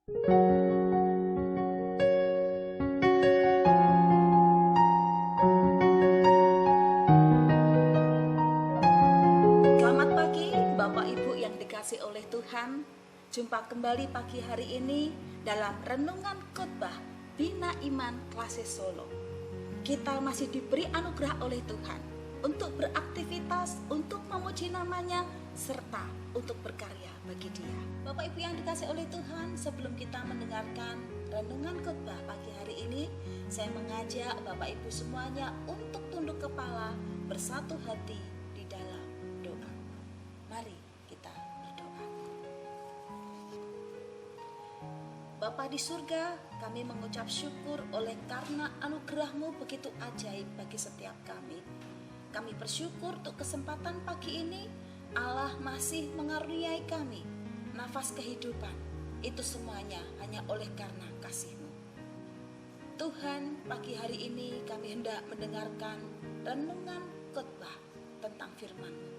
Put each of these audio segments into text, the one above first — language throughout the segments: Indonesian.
Selamat pagi Bapak Ibu yang dikasihi oleh Tuhan. Jumpa kembali pagi hari ini dalam renungan khotbah Bina Iman Klase Solo. Kita masih diberi anugerah oleh Tuhan untuk beraktivitas, untuk memuji namanya, serta untuk berkarya bagi Dia. Bapak Ibu yang dikasihi oleh Tuhan, sebelum kita mendengarkan renungan khotbah pagi hari ini, saya mengajak Bapak Ibu semuanya untuk tunduk kepala, bersatu hati di dalam doa. Mari kita berdoa. Bapa di surga, kami mengucap syukur oleh karena anugerah-Mu begitu ajaib bagi setiap kami. Kami bersyukur untuk kesempatan pagi ini, Allah masih mengaruniai kami nafas kehidupan. Itu semuanya hanya oleh karena kasih-Mu. Tuhan, pagi hari ini kami hendak mendengarkan renungan khotbah tentang firman-Mu.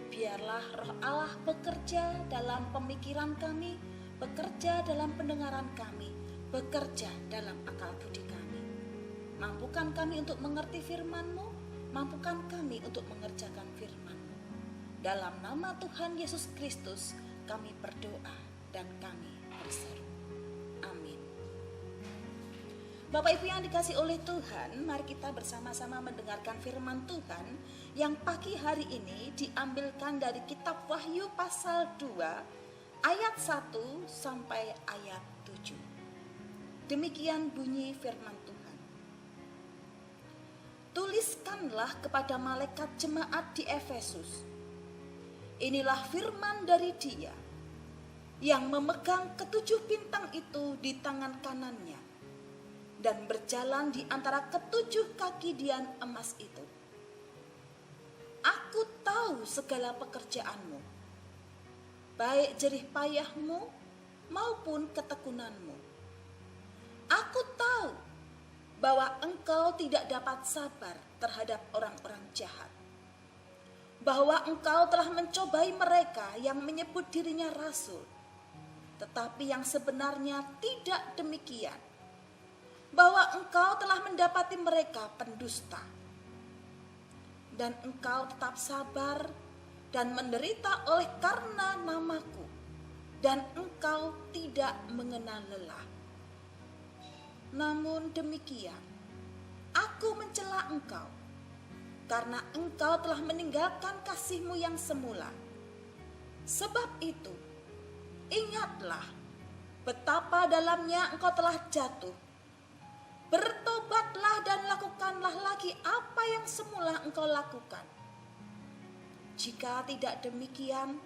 Biarlah Roh Allah bekerja dalam pemikiran kami, bekerja dalam pendengaran kami, bekerja dalam akal budi kami. Mampukan kami untuk mengerti firman-Mu, mampukan kami untuk mengerjakan firman-Mu. Dalam nama Tuhan Yesus Kristus kami berdoa dan kami berseru. Amin. Bapak Ibu yang dikasihi oleh Tuhan, mari kita bersama-sama mendengarkan firman Tuhan yang pagi hari ini diambilkan dari kitab Wahyu pasal 2 ayat 1 sampai ayat 7. Demikian bunyi firman Tuhan. Tuliskanlah kepada malaikat jemaat di Efesus. Inilah firman dari Dia yang memegang ketujuh bintang itu di tangan kanannya dan berjalan di antara ketujuh kaki dian emas itu. Aku tahu segala pekerjaanmu, baik jerih payahmu maupun ketekunanmu. Aku tahu bahwa engkau tidak dapat sabar terhadap orang-orang jahat, bahwa engkau telah mencobai mereka yang menyebut dirinya rasul, tetapi yang sebenarnya tidak demikian, bahwa engkau telah mendapati mereka pendusta, dan engkau tetap sabar dan menderita oleh karena namaku, dan engkau tidak mengenal lelah. Namun demikian, aku mencela engkau, karena engkau telah meninggalkan kasih-Mu yang semula. Sebab itu, ingatlah betapa dalamnya engkau telah jatuh. Bertobatlah dan lakukanlah lagi apa yang semula engkau lakukan. Jika tidak demikian,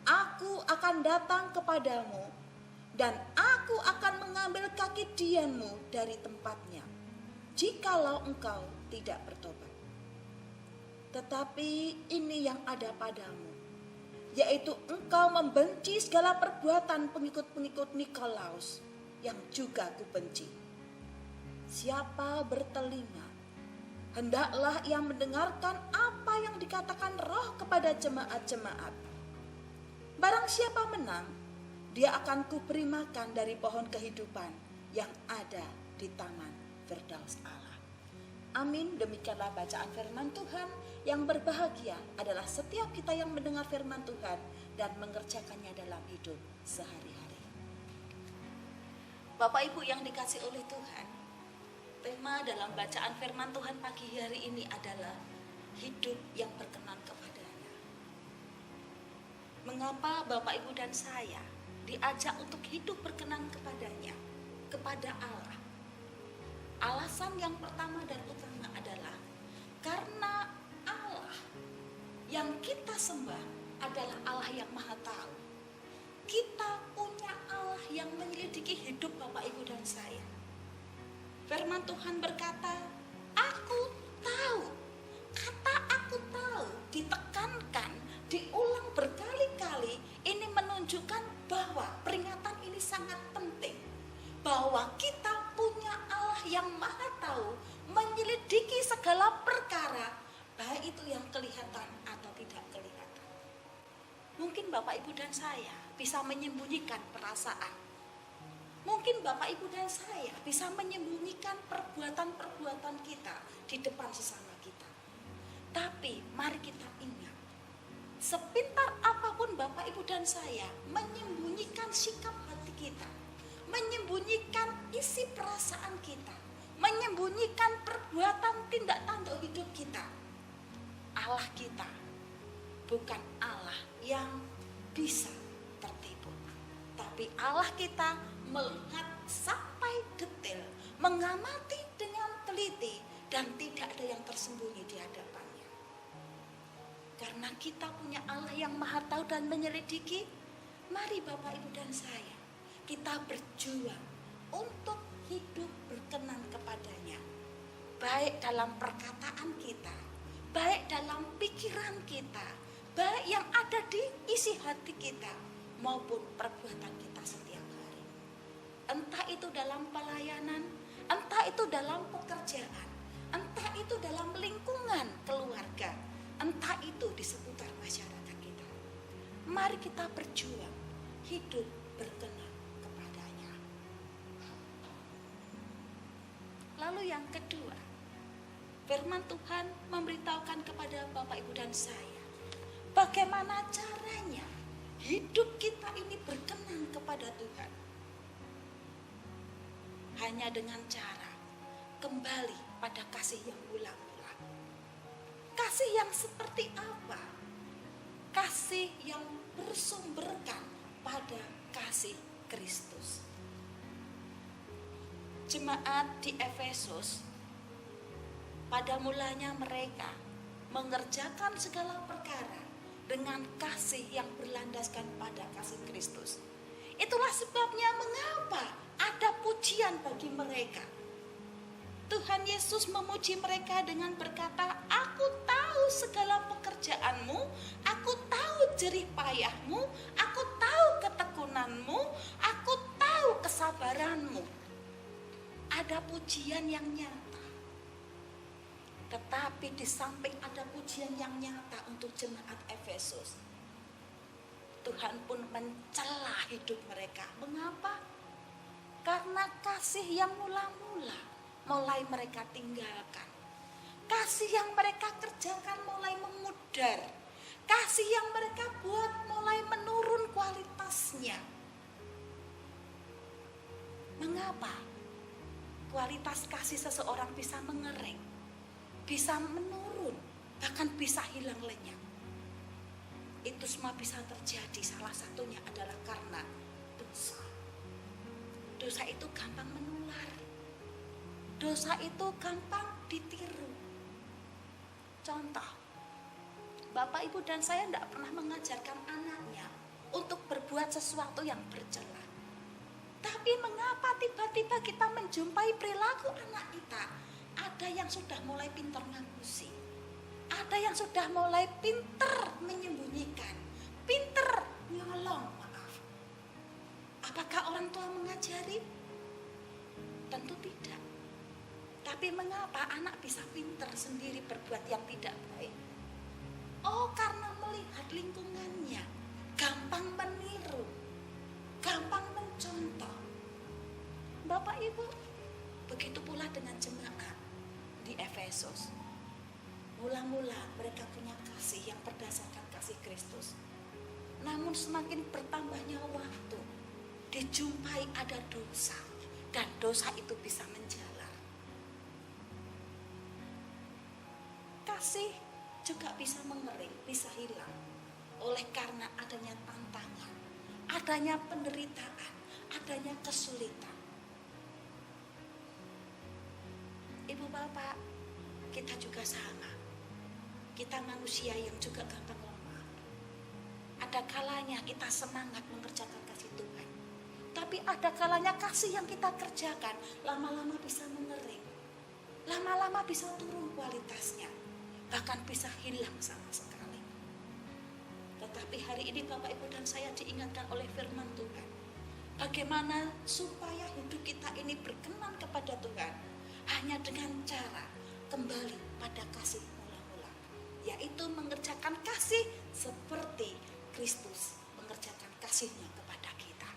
aku akan datang kepadamu dan aku akan mengambil kaki dianmu dari tempatnya, jikalau engkau tidak bertobat. Tetapi ini yang ada padamu, yaitu engkau membenci segala perbuatan pengikut-pengikut Nikolaus, yang juga kubenci. Siapa bertelinga, hendaklah ia mendengarkan apa yang dikatakan Roh kepada jemaat-jemaat. Barang siapa menang, dia akan kuberi makan dari pohon kehidupan yang ada di taman Firdaus Allah. Amin. Demikianlah bacaan firman Tuhan. Yang berbahagia adalah setiap kita yang mendengar firman Tuhan dan mengerjakannya dalam hidup sehari-hari. Bapak Ibu yang dikasihi oleh Tuhan, tema dalam bacaan firman Tuhan pagi hari ini adalah hidup yang berkenan kepadanya. Mengapa Bapak Ibu dan saya diajak untuk hidup berkenan kepadanya, kepada Allah? Alasan yang pertama dan utama adalah karena Allah yang kita sembah adalah Allah yang Maha Tahu. Kita punya Allah yang menyelidiki hidup Bapak Ibu dan saya. Firman Tuhan berkata, aku tahu. Kata aku tahu ditekankan, diulang berkali-kali. Ini menunjukkan bahwa peringatan ini sangat penting, bahwa kita punya Allah yang Maha Tahu, menyelidiki segala perkara, baik itu yang kelihatan atau tidak kelihatan. Mungkin Bapak Ibu dan saya bisa menyembunyikan perasaan, Mungkin Bapak Ibu dan saya bisa menyembunyikan perbuatan-perbuatan kita di depan sesama kita. Tapi mari kita ingat, sepintar apapun Bapak Ibu dan saya menyembunyikan sikap hati kita, menyembunyikan isi perasaan kita, menyembunyikan perbuatan tindak tanduk hidup kita, Allah kita bukan Allah yang bisa tertipu. Tapi Allah kita melihat sampai detail, mengamati dengan teliti, dan tidak ada yang tersembunyi di hadapannya. Karena kita punya Allah yang maha tahu dan menyelidiki, mari Bapak Ibu dan saya, kita berjuang untuk hidup berkenan kepadanya. Baik dalam perkataan kita, baik dalam pikiran kita, baik yang ada di isi hati kita, maupun perbuatan kita setiap hari. Entah itu dalam pelayanan, entah itu dalam pekerjaan, entah itu dalam lingkungan keluarga, entah itu di seputar masyarakat kita. Mari kita berjuang hidup berkenan kepadanya. Lalu yang kedua, firman Tuhan memberitahukan kepada Bapak Ibu dan saya, bagaimana caranya hidup kita ini berkenan kepada Tuhan. Hanya dengan cara kembali pada kasih yang mula-mula. Kasih yang seperti apa? Kasih yang bersumberkan pada kasih Kristus. Jemaat di Efesus, pada mulanya mereka mengerjakan segala perkara dengan kasih yang berlandaskan pada kasih Kristus. Itulah sebabnya mengapa ada pujian bagi mereka. Tuhan Yesus memuji mereka dengan berkata, "Aku tahu segala pekerjaanmu, aku tahu jerih payahmu, aku tahu ketekunanmu, aku tahu kesabaranmu." Ada pujian yang nyata. Tetapi di samping ada pujian yang nyata untuk jemaat Efesus, Tuhan pun mencela hidup mereka. Mengapa? Karena kasih yang mula-mula mulai mereka tinggalkan. Kasih yang mereka kerjakan mulai memudar. Kasih yang mereka buat mulai menurun kualitasnya. Mengapa? Kualitas kasih seseorang bisa mengering, bisa menurun, bahkan bisa hilang lenyap. Itu semua bisa terjadi, salah satunya adalah karena dosa. Dosa itu gampang menular. Dosa itu gampang ditiru. Contoh, Bapak Ibu dan saya tidak pernah mengajarkan anaknya untuk berbuat sesuatu yang bercela. Tapi mengapa tiba-tiba kita menjumpai perilaku anak kita? Ada yang sudah mulai pintar ngapusi. Ada yang sudah mulai pintar menyembunyikan, pintar nyolong, maaf. Apakah orang tua mengajari? Tentu tidak. Tapi mengapa anak bisa pintar sendiri berbuat yang tidak baik? Oh, karena melihat lingkungannya, gampang meniru, gampang mencontoh. Bapak Ibu, begitu pula dengan jemaat di Efesus. Mula-mula mereka punya kasih yang berdasarkan kasih Kristus. Namun semakin bertambahnya waktu, dijumpai ada dosa, dan dosa itu bisa menjalar. Kasih juga bisa mengering, bisa hilang. Oleh karena adanya tantangan, adanya penderitaan, adanya kesulitan. Ibu bapak, kita juga sama. Kita manusia yang juga gampang lemah. Ada kalanya kita semangat mengerjakan kasih Tuhan. Tapi ada kalanya kasih yang kita kerjakan lama-lama bisa mengering. Lama-lama bisa turun kualitasnya. Bahkan bisa hilang sama sekali. Tetapi hari ini Bapak Ibu dan saya diingatkan oleh firman Tuhan. Bagaimana supaya hidup kita ini berkenan kepada Tuhan. Hanya dengan cara kembali pada kasih mula-mula. Yaitu mengerjakan kasih seperti Kristus mengerjakan kasihnya kepada kita.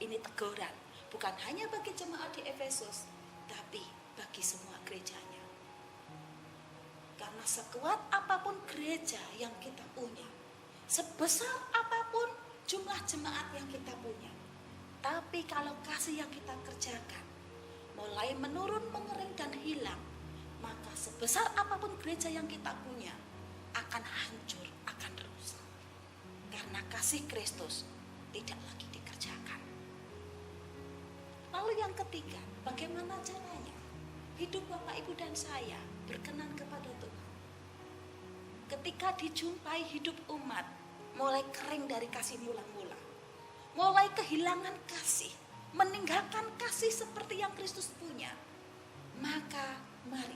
Ini teguran, bukan hanya bagi jemaat di Efesus, tapi bagi semua gerejanya. Karena sekuat apapun gereja yang kita punya, sebesar apapun jumlah jemaat yang kita punya, tapi kalau kasih yang kita kerjakan mulai menurun, mengering dan hilang, maka sebesar apapun gereja yang kita punya akan hancur, akan rusak. Karena kasih Kristus tidak lagi dikerjakan. Lalu yang ketiga, bagaimana caranya hidup Bapak, Ibu dan saya berkenan kepada Tuhan? Ketika dijumpai hidup umat mulai kering dari kasih mula-mula, mulai kehilangan kasih, meninggalkan kasih seperti yang Kristus punya, maka mari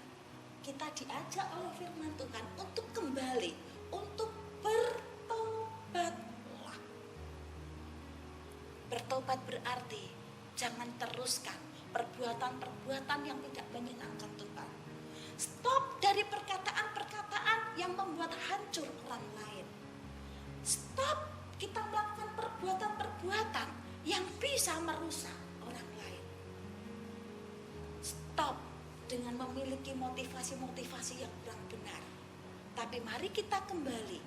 kita diajak oleh firman Tuhan untuk kembali, untuk bertobatlah. Bertobat berarti jangan teruskan perbuatan-perbuatan yang tidak menyenangkan Tuhan. Stop dari perkataan-perkataan yang membuat hancur orang lain. Stop kita melakukan perbuatan-perbuatan yang bisa merusak orang lain. Stop dengan memiliki motivasi-motivasi yang kurang benar. Tapi mari kita kembali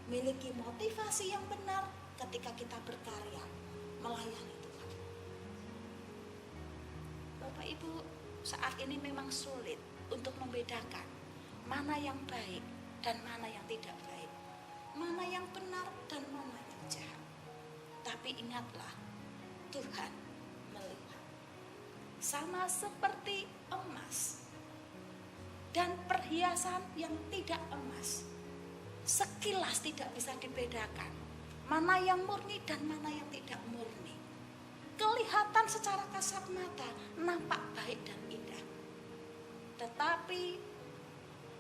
memiliki motivasi yang benar ketika kita berkarya melayani Tuhan. Bapak Ibu, saat ini memang sulit untuk membedakan mana yang baik dan mana yang tidak baik, mana yang benar dan mana yang jahat. Tapi ingatlah, Tuhan melihat. Sama seperti emas dan perhiasan yang tidak emas, sekilas tidak bisa dibedakan mana yang murni dan mana yang tidak murni. Kelihatan secara kasat mata nampak baik dan indah, tetapi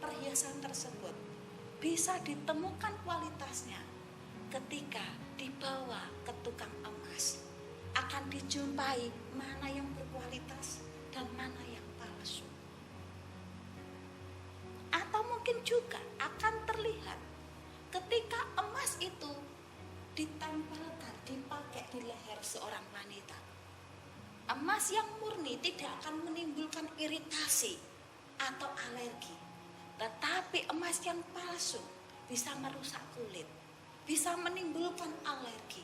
perhiasan tersebut bisa ditemukan kualitasnya ketika dibawa ke tukang emas. Akan dijumpai mana yang berkualitas dan mana yang palsu. Atau mungkin juga akan terlihat ketika emas itu ditempelkan, dipakai di leher seorang wanita. Emas yang murni tidak akan menimbulkan iritasi atau alergi. Tetapi emas yang palsu bisa merusak kulit, bisa menimbulkan alergi.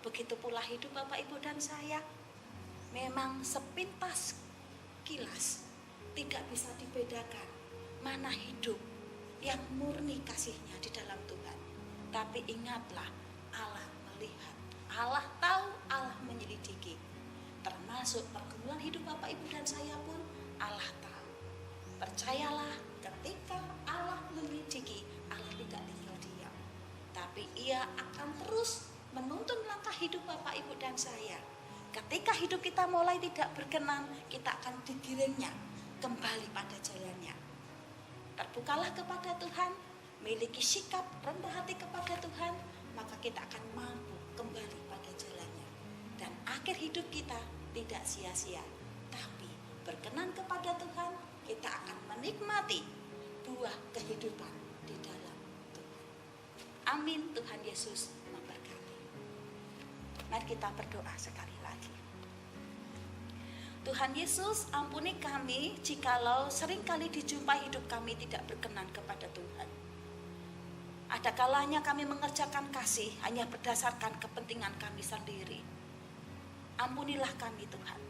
Begitu pula hidup Bapak, Ibu dan saya. Memang sepintas kilas tidak bisa dibedakan mana hidup yang murni kasihnya di dalam Tuhan. Tapi ingatlah, Allah melihat, Allah tahu, Allah menyelidiki. Termasuk pergumulan hidup Bapak, Ibu dan saya pun Allah tahu. Percayalah, ketika Allah menyelidiki, Allah tidak tinggal diam, tapi Ia akan terus menuntun langkah hidup Bapak, Ibu dan saya. Ketika hidup kita mulai tidak berkenan, kita akan digiringnya kembali pada jalannya. Terbukalah kepada Tuhan, miliki sikap rendah hati kepada Tuhan, maka kita akan mampu kembali pada jalannya. Dan akhir hidup kita tidak sia-sia, tapi berkenan kepada Tuhan, kita akan menikmati buah kehidupan di dalam Tuhan. Amin. Tuhan Yesus memberkati. Mari kita berdoa sekali lagi. Tuhan Yesus, ampuni kami jikalau seringkali dijumpai hidup kami tidak berkenan kepada Tuhan. Ada kalanya kami mengerjakan kasih hanya berdasarkan kepentingan kami sendiri. Ampunilah kami Tuhan.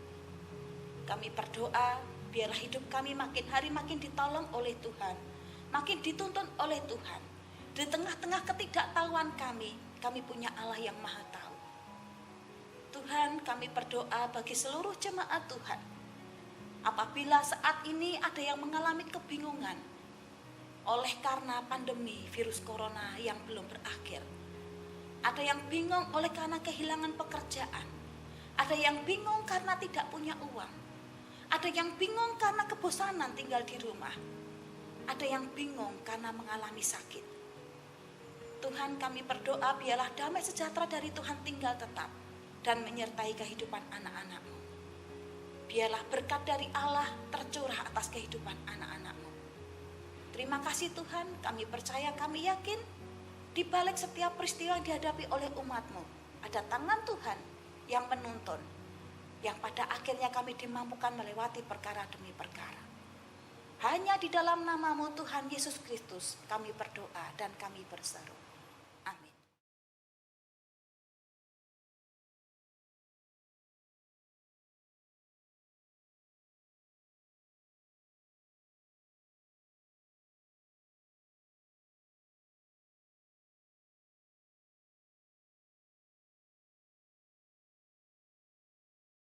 Kami berdoa biarlah hidup kami makin hari makin ditolong oleh Tuhan, makin dituntun oleh Tuhan. Di tengah-tengah ketidaktahuan kami punya Allah yang Maha Tahu. Tuhan, kami berdoa bagi seluruh jemaat Tuhan. Apabila saat ini ada yang mengalami kebingungan oleh karena pandemi virus corona yang belum berakhir. Ada yang bingung oleh karena kehilangan pekerjaan. Ada yang bingung karena tidak punya uang. Ada yang bingung karena kebosanan tinggal di rumah. Ada yang bingung karena mengalami sakit. Tuhan, kami berdoa biarlah damai sejahtera dari Tuhan tinggal tetap dan menyertai kehidupan anak-anak-Mu. Biarlah berkat dari Allah tercurah atas kehidupan anak-anak-Mu. Terima kasih Tuhan, kami percaya, kami yakin di balik setiap peristiwa yang dihadapi oleh umat-Mu ada tangan Tuhan yang menuntun, yang pada akhirnya kami dimampukan melewati perkara demi perkara. Hanya di dalam nama-Mu Tuhan Yesus Kristus kami berdoa dan kami berseru.